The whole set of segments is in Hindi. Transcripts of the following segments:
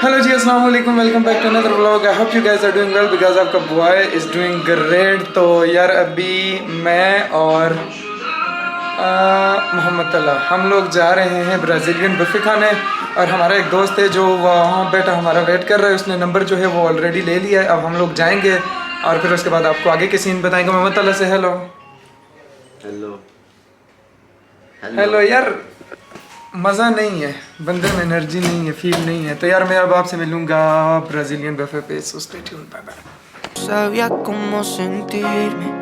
हेलो जी, अस्सलाम वालेकुम, welcome back to another vlog. I hope you guys are doing well because आपका बॉय इज़ डूइंग ग्रेट। तो यार अभी मैं और मोहम्मद तला हम लोग जा रहे हैं ब्राज़ीलियन बुफ़े खाने। और हमारा एक दोस्त है जो वहाँ बैठा हमारा वेट कर रहा है, उसने नंबर जो है वो ऑलरेडी ले लिया है। अब हम लोग जाएंगे और फिर उसके बाद आपको आगे के सीन बताएंगे। मोहम्मद तला से हेलो। हेलो हेलो यार, मज़ा नहीं है, बंदे में एनर्जी नहीं है, फील नहीं है। तो यार मैं अब आपसे मिलूँगा ब्राज़ीलियन बुफ़े पे, so stay tuned, bye bye. Sabía cómo sentirme,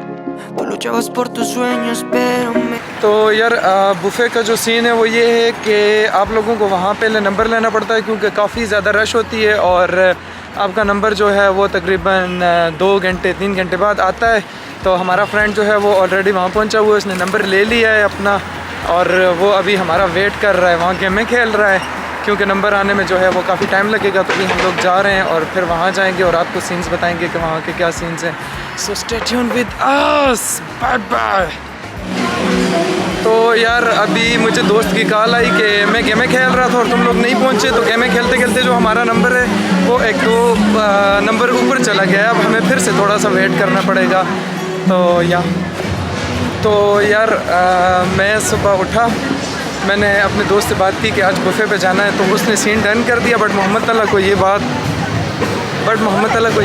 tú luchabas por tus sueños, pero me... तो यार बुफ़े का जो सीन है वो ये है कि आप लोगों को वहाँ पहले नंबर लेना पड़ता है क्योंकि काफ़ी ज़्यादा रश होती है और आपका नंबर जो है वो तकरीबन 2 घंटे 3 घंटे बाद आता है। तो हमारा फ्रेंड जो है वो ऑलरेडी वहाँ पहुँचा हुआ है, उसने नंबर ले लिया है अपना और वो अभी हमारा वेट कर रहा है, वहाँ गेमें खेल रहा है क्योंकि नंबर आने में जो है वो काफ़ी टाइम लगेगा। तो अभी हम लोग जा रहे हैं और फिर वहाँ जाएंगे और आपको सीन्स बताएंगे कि वहाँ के क्या सीन्स हैं। So stay tuned with us, bye bye. तो यार अभी मुझे दोस्त की कॉल आई कि मैं गेमें खेल रहा था और तुम लोग नहीं पहुँचे। तो गेमें खेलते खेलते जो हमारा नंबर है वो 1-2 नंबर ऊपर चला गया है। अब हमें फिर से थोड़ा सा वेट करना पड़ेगा। तो यार मैं सुबह उठा, मैंने अपने दोस्त से बात की कि आज बुफ़े पे जाना है, तो उसने सीन डन कर दिया। बट मोहम्मद तला को ये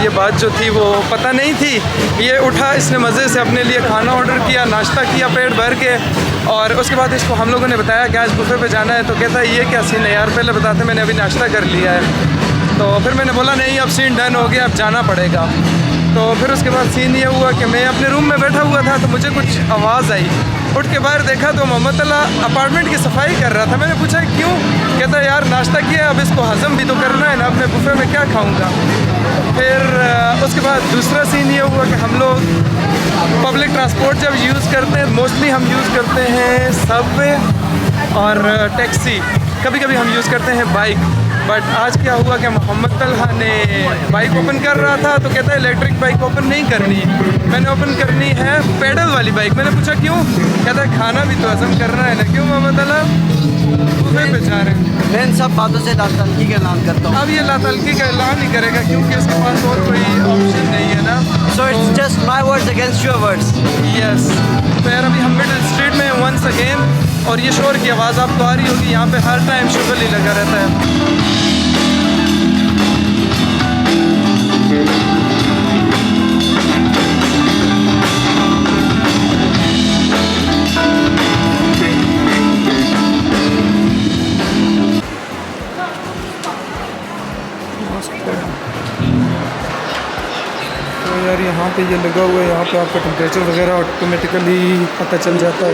बात जो थी वो पता नहीं थी। ये उठा, इसने मज़े से अपने लिए खाना ऑर्डर किया, नाश्ता किया पेट भर के, और उसके बाद इसको हम लोगों ने बताया कि आज बुफ़े पे जाना है। तो कहता है ये क्या सीन है यार, पहले बताते, मैंने अभी नाश्ता कर लिया है। तो फिर मैंने बोला नहीं, अब सीन डन हो गया, अब जाना पड़ेगा। तो फिर उसके बाद सीन ये हुआ कि मैं अपने रूम में बैठा हुआ था तो मुझे कुछ आवाज़ आई, उठ के बाहर देखा तो मोहम्मद तला अपार्टमेंट की सफाई कर रहा था। मैंने पूछा क्यों? कहता यार नाश्ता किया, अब इसको हज़म भी तो करना है ना, अपने बुफ़े में क्या खाऊंगा। फिर उसके बाद दूसरा सीन ये हुआ कि हम लोग पब्लिक ट्रांसपोर्ट जब यूज़ करते हैं, मोस्टली हम यूज़ करते हैं सबवे और टैक्सी, कभी कभी हम यूज़ करते हैं बाइक। बट आज क्या हुआ कि मोहम्मद तलहा ने बाइक ओपन कर रहा था तो कहता है इलेक्ट्रिक बाइक ओपन नहीं करनी, मैंने ओपन करनी है पैडल वाली बाइक। मैंने पूछा क्यों? कहता है खाना भी तो हज़म करना है ना। क्यों मोहम्मद तलहा? बुफ़े पे जा रहे हैं। मैं इन सब बातों से लातल्की का ऐलान करता हूँ। अब ये लातल्की का ऐलान नहीं करेगा क्योंकि उसके पास और कोई ऑप्शन नहीं है ना। So it's just my words against your words. Yes. तो यार अभी हम मिडिल स्ट्रीट में वंस अगेन, और ये शोर की आवाज़ आपको आ रही होगी, यहाँ पे हर टाइम शुगर ही लगा रहता है। तो यार यहाँ पे ये लगा हुआ है, यहाँ पे आपका टेम्परेचर वगैरह ऑटोमेटिकली पता चल जाता है।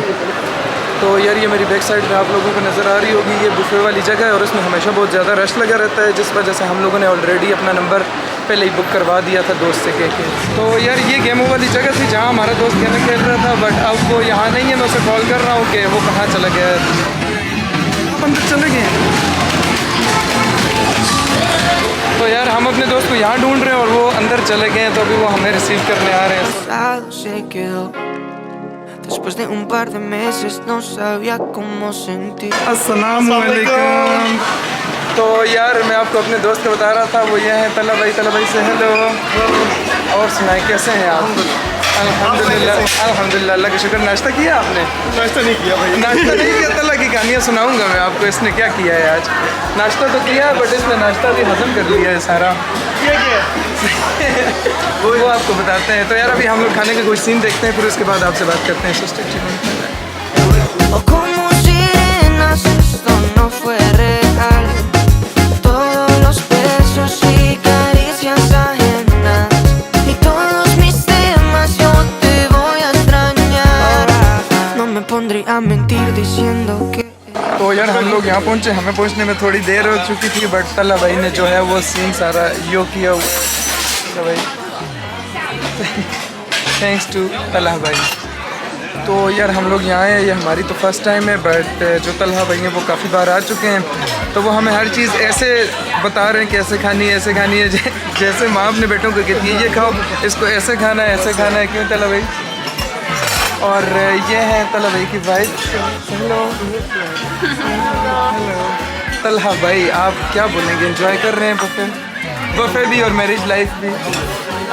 तो यार ये मेरी बैक साइड में आप लोगों को नज़र आ रही होगी, ये बुफ़े वाली जगह है और इसमें हमेशा बहुत ज़्यादा रश लगा रहता है, जिस वजह से हम लोगों ने ऑलरेडी अपना नंबर पहले ही बुक करवा दिया था दोस्त से कह के। तो यार ये गेमों वाली जगह थी जहाँ हमारा दोस्त गेम खेल रहा था, बट अब वो यहाँ नहीं है। मैं उसे कॉल कर रहा हूँ कि वो कहाँ चला गया है। अंदर चले गए हैं। तो यार हम अपने दोस्त को यहाँ ढूंढ रहे हैं और वो अंदर चले गए हैं, तो अभी वो हमें रिसीव करने आ रहे हैं। Se quedó. Después de un par de meses no sabía cómo sentir. अस्सलाम वालेकुम। तो यार मैं आपको अपने दोस्त को बता रहा था, वो ये हैं तला भाई से हेलो। और सुनाए कैसे हैं आप? अल्हम्दुलिल्लाह अल्हम्दुलिल्लाह, अल्लाह का शुक्र। नाश्ता किया आपने? नाश्ता नहीं किया भाई। नाश्ता नहीं किया? तला की कहानियाँ सुनाऊंगा मैं आपको, इसने क्या किया है आज। नाश्ता तो किया है बट इसने नाश्ता भी हजम कर लिया है सारा। वो आपको बताते हैं। तो यार अभी हम लोग खाने के कुछ सीन देखते हैं, फिर उसके बाद आपसे बात करते हैं। O como sirenas, esto no fue real. Todos los besos y caricias ajenas y todos mis temas yo te voy a extrañar. No me pondría a mentir diciendo que... तो यार हम लोग यहाँ पहुँचे, हमें पहुँचने में थोड़ी देर हो चुकी थी, बट तला भाई ने जो है वो सीन सारा यो किया। तो भाई थैंक्स टू तला भाई। तो यार हम लोग यहाँ हैं, ये हमारी तो फर्स्ट टाइम है, बट जो तलहा भाई हैं वो काफ़ी बार आ चुके हैं। तो वो हमें हर चीज़ ऐसे बता रहे हैं कि ऐसे खानी है, ऐसे खानी है, जैसे माँ अपने बेटों को कहती है ये खाओ, इसको ऐसे खाना है, ऐसे खाना है। क्यों तला भाई? और ये है तला भाई की वाइफ। Hello hello. तलहा भाई, आप क्या बोलेंगे? एंजॉय कर रहे हैं बफे भी और मैरिज लाइफ भी,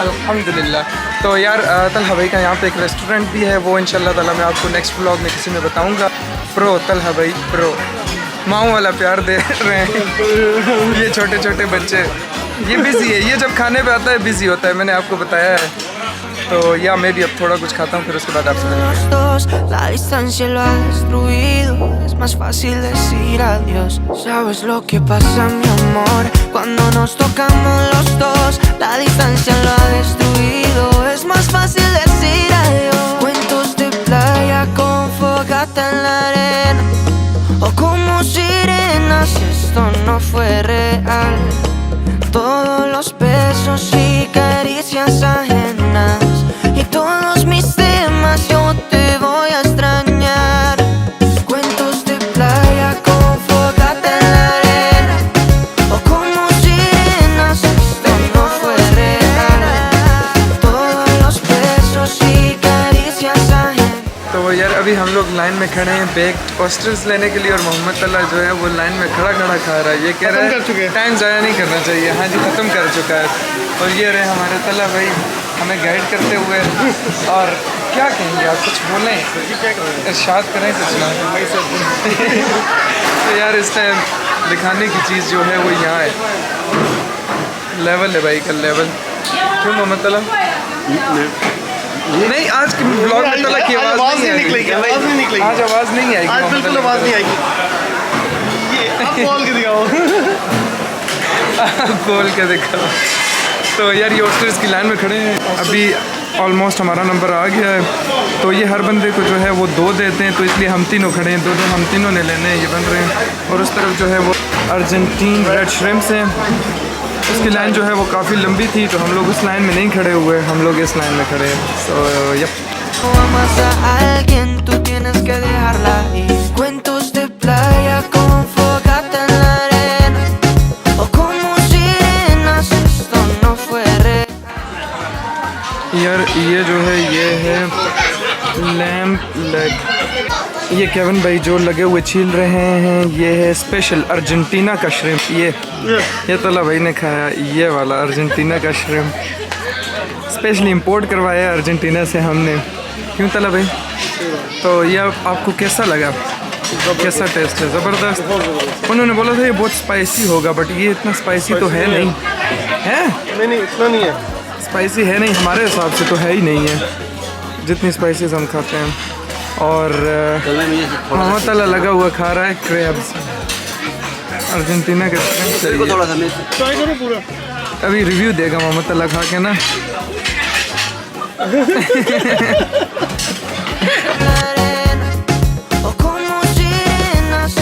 अल्हम्दुलिल्लाह। तो यार तलहा भाई का यहाँ पे एक रेस्टोरेंट भी है, वो इंशाल्लाह ताला मैं आपको नेक्स्ट व्लॉग में किसी में बताऊँगा। प्रो तलहा भाई प्रो, माँ वाला प्यार दे रहे हैं ये छोटे छोटे बच्चे। ये बिज़ी है, ये जब खाने पे आता है बिज़ी होता है, मैंने आपको बताया है। तो या मैं भी अब थोड़ा कुछ खाता हूँ, फिर उसके बाद आपसे मिलेंगे। Los dos, la distancia lo ha destruido. Es más fácil decir adiós. ¿Sabes lo que pasa, mi amor? Cuando nos tocamos los dos, la distancia lo ha destruido. Es más fácil decir adiós. Cuentos de playa con fogata en la arena, o como sirenas, esto no fue real. Todos los besos y caricias ajenas, y todos mis temas, yo te voy a extrañar. Cuentos de playa con fogata en la arena, o como sirenas, esto no fue real. Todos los besos y caricias ajenas. तो यार अभी हम लोग लाइन में खड़े हैं बेक्ड ऑस्टर्स लेने के लिए, और मोहम्मद तला जो है वो लाइन में खड़ा खड़ा खा रहा है। ये कह रहा है टाइम ज़ाया नहीं करना चाहिए। हाँ जी, ख़त्म कर चुका है। और ये रहे हमारे तला भाई हमें गाइड करते हुए। और क्या कहेंगे आप, कुछ बोलें, इरशाद करें कुछ ना। तो यार इस टाइम दिखाने की चीज़ जो है वो यहाँ है, लेवल है भाई का लेवल। क्यों मोहम्मद तला? नहीं, आज के ब्लॉग में तला की आवाज़ नहीं निकलेगी, आवाज़ नहीं निकलेगी आज आवाज़ नहीं आएगी, आज बिल्कुल आवाज़ नहीं आएगी। ये आप बोल के दिखाओ। आप बोल के दिखाओ। तो यार ये ऑस्टर्स की लाइन में खड़े हैं, अभी ऑलमोस्ट हमारा नंबर आ गया है। तो ये हर बंदे को जो है वो 2 देते हैं, तो इसलिए हम तीनों खड़े हैं, 2 हम तीनों ने लेने हैं, ये बन रहे हैं। और उस तरफ जो है वो अर्जेंटीन रेड श्रिम्प्स हैं, उसकी लाइन जो है वो काफ़ी लंबी थी, तो हम लोग उस लाइन में नहीं खड़े हुए, हम लोग इस लाइन में खड़े हैं। So yup. O amas a alguien, tú tienes que dejarla ir. Cuentos de playa con fogata en la arena, o como sirenas, esto no fue real. यार ये जो है ये है लैम्प लेग, ये केविन भाई जो लगे हुए छील रहे हैं, ये है स्पेशल अर्जेंटीना का श्रिम्प। ये तला भाई ने खाया ये वाला अर्जेंटीना का श्रिम्प, स्पेशली इंपोर्ट करवाया है अर्जेंटीना से हमने। क्यों तला भाई? तो ये आपको कैसा लगा, कैसा टेस्ट है? ज़बरदस्त। उन्होंने बोला था ये बहुत स्पाइसी होगा, बट ये इतना स्पाइसी तो है नहीं, है नहीं इतना नहीं है, स्पाइसी है नहीं, हमारे हिसाब से तो है ही नहीं है जितनी स्पाइसीज हम खाते हैं। और मोहम्मद तला लगा हुआ खा रहा है क्रैब्स, अर्जेंटीना के shrimp थोड़ा सा मिस ट्राई करो पूरा। अभी रिव्यू देगा मोहम्मद तला खा के ना। O como sirenas.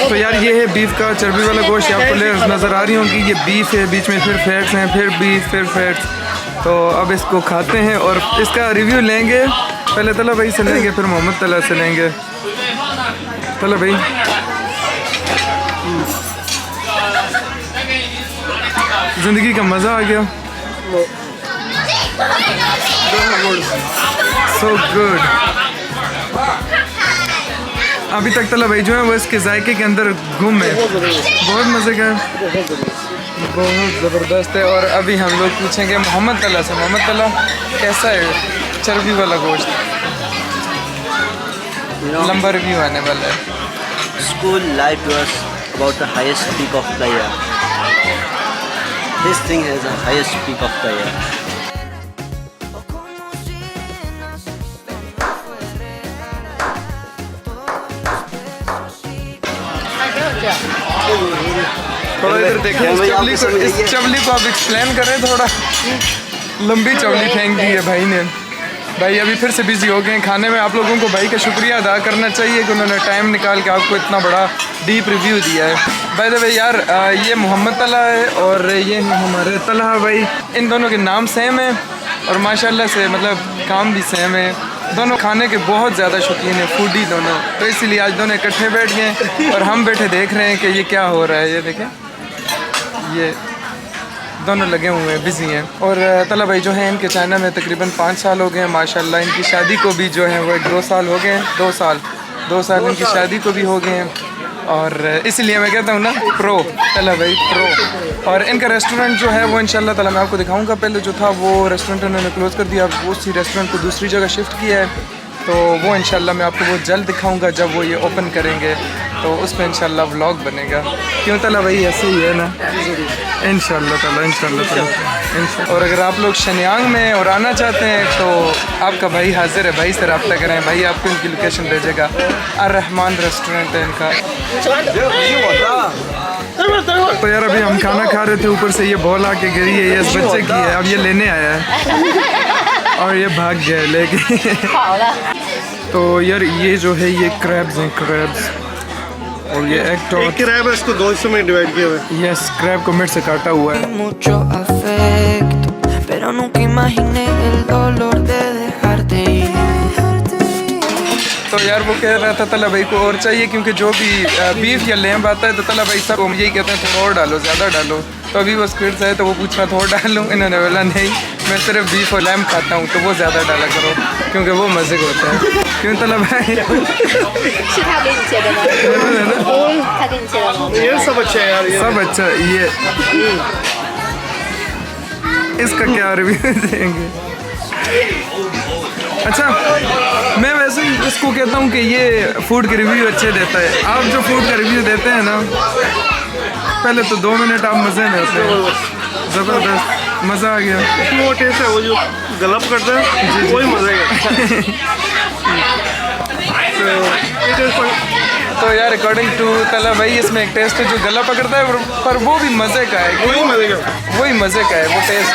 तो यार ये है बीफ का चर्बी वाला गोश्त, आपको लेयर्स नज़र आ रही होंगी, ये बीफ है, बीच में फिर फैट्स हैं, फिर बीफ, फिर फैट्स। तो अब इसको खाते हैं और इसका रिव्यू लेंगे, पहले तला भाई से लेंगे, फिर मोहम्मद तला से लेंगे। तला भाई ज़िंदगी का मज़ा आ गया, सो गुड। अभी तक तला भाई जो है वो इसके जायके के अंदर गुम है, बहुत मज़े का है, बहुत ज़बरदस्त है। और अभी हम लोग पूछेंगे मोहम्मद तला से, मोहम्मद तला कैसा है चर्बी वाला गोश्त? लंबा रिव्यू आने वाला है। School life was about the highest peak of the year. This thing is the highest peak of the year. O como sirenas, esto no fue real. Todos los besos y थोड़ा इधर देखिए इस चवली को, इस चवली को आप एक्सप्लेन करें थोड़ा। लंबी चवली फेंक दी है भाई ने। भाई अभी फिर से बिज़ी हो गए हैं खाने में। आप लोगों को भाई का शुक्रिया अदा करना चाहिए कि उन्होंने टाइम निकाल के आपको इतना बड़ा डीप रिव्यू दिया है। बाय द वे यार ये मोहम्मद तला है और ये हमारे तलहा भाई, इन दोनों के नाम सेम है और माशाल्लाह से मतलब काम भी सेम है। दोनों खाने के बहुत ज़्यादा शौकीन है, फूडी दोनों, तो इसीलिए आज दोनों इकट्ठे बैठ गए और हम बैठे देख रहे हैं कि ये क्या हो रहा है। ये देखें, ये दोनों लगे हुए हैं, बिज़ी हैं। और तला भाई जो हैं इनके चाइना में तकरीबन 5 साल हो गए हैं माशाल्लाह। इनकी शादी को भी जो है वो 2 साल हो गए हैं, 2 साल इनकी शादी को भी हो गए हैं। और इसीलिए मैं कहता हूँ ना प्रो, तला भाई प्रो। और इनका रेस्टोरेंट जो है वो इंशाल्लाह ताला मैं आपको दिखाऊंगा। पहले जो था वो रेस्टोरेंट उन्होंने क्लोज़ कर दिया, वो उसी रेस्टोरेंट को दूसरी जगह शिफ्ट किया है, तो वो इंशाल्लाह मैं आपको बहुत जल्द दिखाऊंगा जब वो ये ओपन करेंगे, तो उस पर इंशाल्लाह व्लॉग बनेगा। क्यों तला भाई, ऐसे ही है ना, इंशाल्लाह ताला इंशाल्लाह ताला। और अगर आप लोग शनियांग में और आना चाहते हैं तो आपका भाई हाजिर है, भाई से रब्ता करें, भाई आपको इनकी लोकेशन भेजेगा। अर्रहमान रेस्टोरेंट है इनका। तो यार अभी हम खाना खा रहे थे, ऊपर से ये बॉल आके गिरी है, ये इस बच्चे की है, अब ये लेने आया है और ये भाग गया है लेके। तो यार ये जो है ये क्रैब्स हैं, क्रैब्स, और ये एक क्रैब है, इसको 2 हिस्सों में डिवाइड किया हुआ है। यस, क्रैब को मिड से काटा हुआ है। Mucho afecto, pero nunca imaginé el dolor de dejarte ir. तो यार वो कह रहा था तला भाई को और चाहिए, क्योंकि जो भी बीफ या लैम्ब आता है तो तला भाई सब यही कहते हैं थोड़ा और डालो, ज़्यादा डालो। तो अभी वो स्क्विड्स आए तो वो पूछ रहा था और डालूँ, इन्होंने बोला नहीं मैं सिर्फ बीफ और लैम्ब खाता हूँ, तो वो ज़्यादा डाला करो क्योंकि वो मज़े का होता है। क्यों तला भाई? 是他给你切的吗？他给你切的吗？ ये सब अच्छा है यार, ये सब अच्छा। ये इसका क्या रिव्यू देंगे? अच्छा, मैं वैसे ही इसको कहता हूँ कि ये फूड के रिव्यू अच्छे देता है। आप जो फूड का रिव्यू देते हैं ना, पहले तो 2 मिनट आप मज़े में होते हैं, ज़बरदस्त मज़ा आ गया। वो टेस्ट है, वो जो गलप करता है वही मज़े का। तो यार अकॉर्डिंग टू तला भाई इसमें एक टेस्ट है जो गला पकड़ता है, पर वो भी मज़े का है, वही मज़े का, वही मज़े का है वो टेस्ट।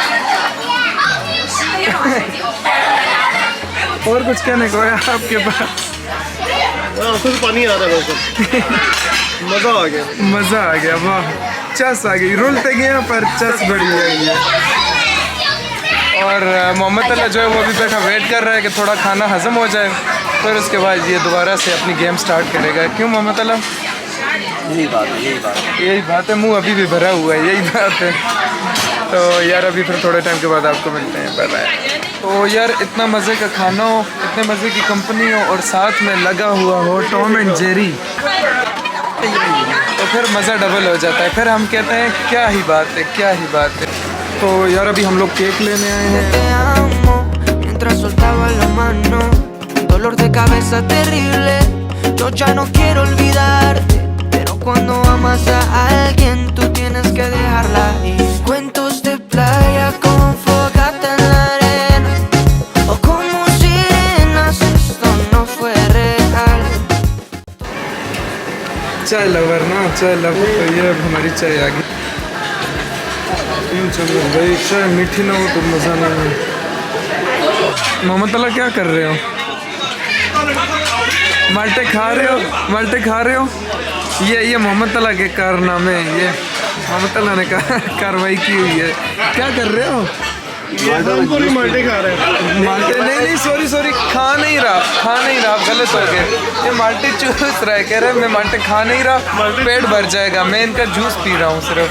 और कुछ कहने को है आपके पास? आंखों से पानी आ रहा है, मज़ा आ गया, मज़ा आ गया, वाह, चस आ गई, रुलते गए पर चस बढ़ी गई है। और मोहम्मद अल्लाह जो है वो भी बैठा वेट कर रहा है कि थोड़ा खाना हज़म हो जाए, फिर उसके बाद ये दोबारा से अपनी गेम स्टार्ट करेगा। क्यों मोहम्मद अल्लाह? यही बात है, यही बात है। यही बात है, मुंह अभी भी भरा हुआ है, यही बात है। तो यार अभी फिर थोड़े टाइम के बाद आपको मिलते हैं, बाय बाय। तो यार इतना मज़े का खाना हो, इतने मज़े की कंपनी हो और साथ में लगा हुआ हो टॉम एंड जेरी, तो फिर मज़ा डबल हो जाता है। फिर हम कहते हैं क्या ही बात है, क्या ही बात है। तो यार अभी हम लोग केक लेने आए हैं। Te amo mientras soltaba la mano, dolor de cabeza terrible. Yo ya no quiero olvidarte, pero cuando amas a alguien tú tienes que dejarla ir. Cuentos de playa con fogata en la arena, o como sirenas, esto no fue real. चाय लवर ना, चाय लवर, तो ये अब हमारी चाय आ गई। चलो भाई, चाय मीठी ना हो तो मज़ा नहीं है। मोहम्मद अल्लाह क्या कर रहे हो? माल्टे खा रहे हो, माल्टे खा रहे हो? ये मोहम्मद अल्लाह के कारनामे, ये मोहम्मद अल्लाह ने कार्रवाई की हुई है। क्या कर रहे हो? पूरी माल्टे खा रहे हैं। माल्टे नहीं, सॉरी, खा नहीं रहा, गलत हो गया। ये माल्टे चूस रहा है, कह रहे हैं मैं माल्टे खा नहीं रहा, पेट भर जाएगा, मैं इनका जूस पी रहा हूँ सिर्फ।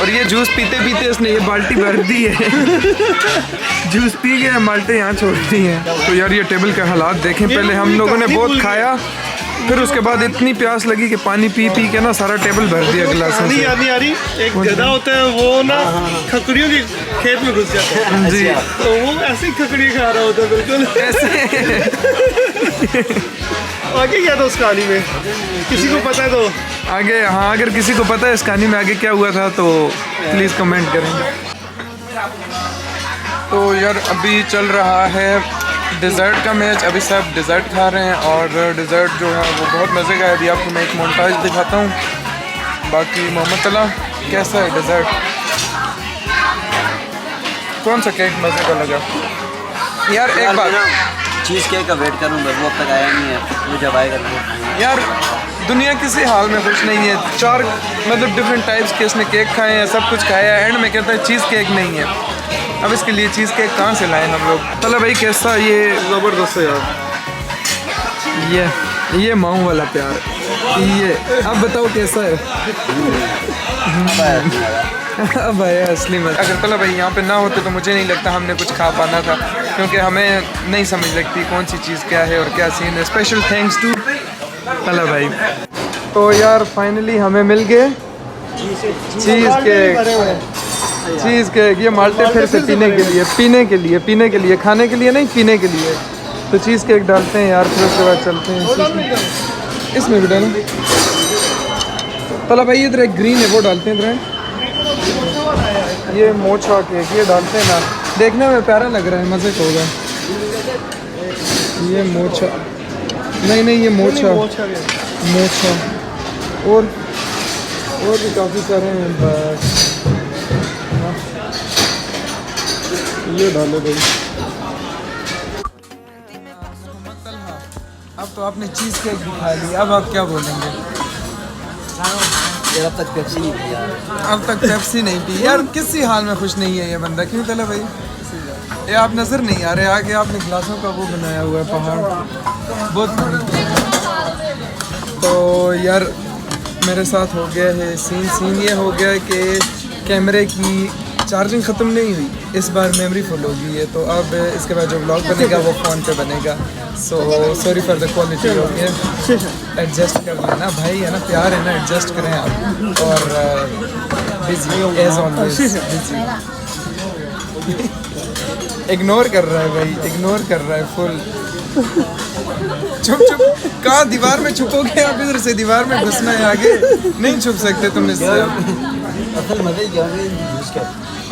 और ये जूस पीते पीते उसने ये बाल्टी भर दी है। जूस पी गया, माल्टे यहाँ छोड़ दी हैं। तो यार ये टेबल के हालात देखें, पहले हम लोगों ने बहुत खाया, फिर उसके बाद इतनी प्यास लगी कि पानी पी के ना सारा टेबल भर दिया गिलासों से। याद नहीं आ रही, एक गधा होता है वो ना खकड़ियों के खेत में घुस जाता है जी, तो वो ऐसे ही खकड़ी खा रहा होता है बिल्कुल ऐसे। आगे क्या था उस कहानी में, किसी को पता है तो आगे, हाँ अगर किसी को पता है इस कहानी में आगे क्या हुआ था तो प्लीज़ कमेंट करें। तो यार अभी चल रहा है डिज़र्ट का मैच, अभी सब डिज़र्ट खा रहे हैं और डिज़र्ट जो है वो बहुत मज़े का है। अभी आपको मैं एक मोन्टाज दिखाता हूँ। बाकी मोहम्मद अल्लाह कैसा है डिज़र्ट? कौन सा केक मज़े का लगा? यार एक बात, चीज़ केक का वेट करूँ बस, वो अब तक आया नहीं है, वो जब आएगा तो यार दुनिया किसी हाल में खुश नहीं है। 4 मतलब डिफरेंट टाइप्स के इसने केक खाए हैं, सब कुछ खाया है, एंड में कहता है चीज़ केक नहीं है। अब इसके लिए चीज़ केक कहाँ से लाएं हम लोग? तला भाई कैसा ये? ज़बरदस्त है यार, ये माऊ वाला प्यार, ये अब बताओ कैसा है? अब आया असली मजा। अगर तला भाई यहाँ पे ना होते तो मुझे नहीं लगता हमने कुछ खा पाना था, क्योंकि हमें नहीं समझ लगती कौन सी चीज़ क्या है और क्या सीन है। स्पेशल थैंक्स टू तला भाई। तो यार फाइनली हमें मिल गए चीज़ केक। ये माल्टे फिर से पीने के लिए खाने के लिए नहीं, पीने के लिए। तो चीज़ केक डालते हैं यार, फिर उसके बाद चलते हैं। इसमें भी डालें तला भाई, इधर एक ग्रीन है वो डालते हैं इधर। ये मोचा केक ये डालते हैं ना, देखने में प्यारा लग रहा है, मज़े का होगा। ये मोचा नहीं ये मोचा और भी काफ़ी सारे हैं। बस ये डालो भाई। अब तो आपने चीज़ केक भी खा लिया, अब आप क्या बोलेंगे? यार अब तक पेप्सी नहीं पी यार। अब तक पेप्सी नहीं पी यार, किसी हाल में खुश नहीं है ये बंदा। क्यों तला भाई? ये आप नज़र नहीं आ रहे, आगे आपने गिलासों का वो बनाया हुआ है पहाड़, बहुत। तो यार मेरे साथ हो गया है सीन ये हो गया कि कैमरे की चार्जिंग ख़त्म नहीं हुई, इस बार मेमोरी फुल हो गई है। तो अब इसके बाद जो व्लॉग बनेगा वो फ़ोन पे बनेगा। So sorry for the quality, adjust कर लेना भाई, है ना, प्यार है ना, एडजस्ट करें आप। और busy as always busy. Ignore कर रहा है भाई, इग्नोर कर रहा है फुल। छुप कहाँ दीवार में छुपोगे आप? इधर से दीवार में घुसना है, आगे नहीं छुप सकते तुम इससे। असल मजे क्या है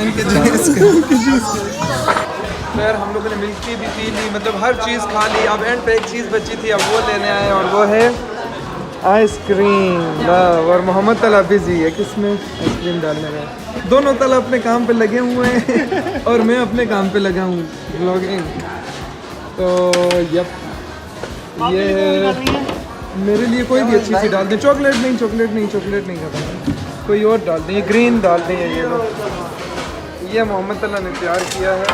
इनके जूस का। तो यार हम लोगों ने मिल्क टी भी पी ली, मतलब हर चीज़ खा ली। अब एंड पे एक चीज़ बची थी, अब वो लेने आए, और वो है आइसक्रीम। और मोहम्मद तला बिजी है, किसमें आइसक्रीम डालने में। दोनों तला अपने काम पे लगे हुए हैं और मैं अपने काम पे लगा हूँ, व्लॉगिंग। तो यप, ये मेरे लिए कोई भी अच्छी सी डाल दें। चॉकलेट नहीं खाता, कोई और डाल दें। ये ग्रीन डाल दें, ये लो, ये मोहम्मद तला ने तैयार किया है।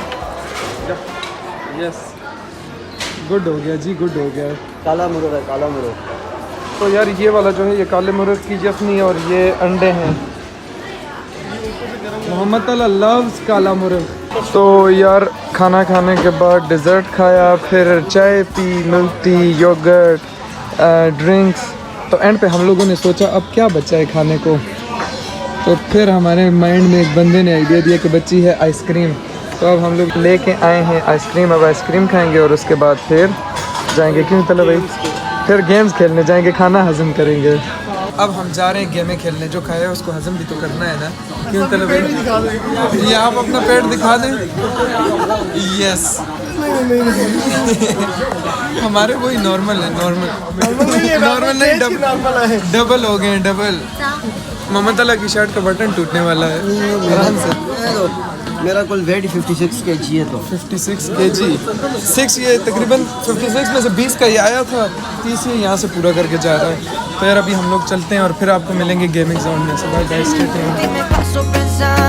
यस, गुड हो गया जी, गुड हो गया। काला मुर्ग है, काला मुर्ग। तो यार ये वाला जो है ये काले मुर्ग की जफनी और ये अंडे हैं। मोहम्मद तला लव्स काला मुर्ग। तो यार खाना खाने के बाद डिज़र्ट खाया, फिर चाय पी, मिल्क टी, योगर्ट, ड्रिंक्स। तो एंड पे हम लोगों ने सोचा अब क्या बचा है खाने को। तो फिर हमारे माइंड में एक बंदे ने आइडिया दिया कि बच्ची है आइसक्रीम। तो अब हम लोग लेके आए हैं आइसक्रीम। अब आइसक्रीम खाएंगे और उसके बाद फिर जाएंगे, क्यों तला भाई, फिर गेम्स खेलने जाएंगे, खाना हजम करेंगे। अब हम जा रहे हैं गेमें खेलने, जो खाया है उसको हजम भी तो करना है ना, क्यों तला भाई? ये आप अपना पेट दिखा दें। यस हमारे वही नॉर्मल है, नॉर्मल नहीं, डबल हो गए, डबल। मोहम्मद तला की शर्ट का बटन टूटने वाला है आराम से। मेरा कुल वेट 56 kg है। तो 56 kg, 6 ये तकरीबन 56 में से 20 का ये आया था, 30 ये यहाँ से पूरा करके जा रहा है। तो यार अभी हम लोग चलते हैं और फिर आपको मिलेंगे गेमिंग जोन में। Que me paso pensando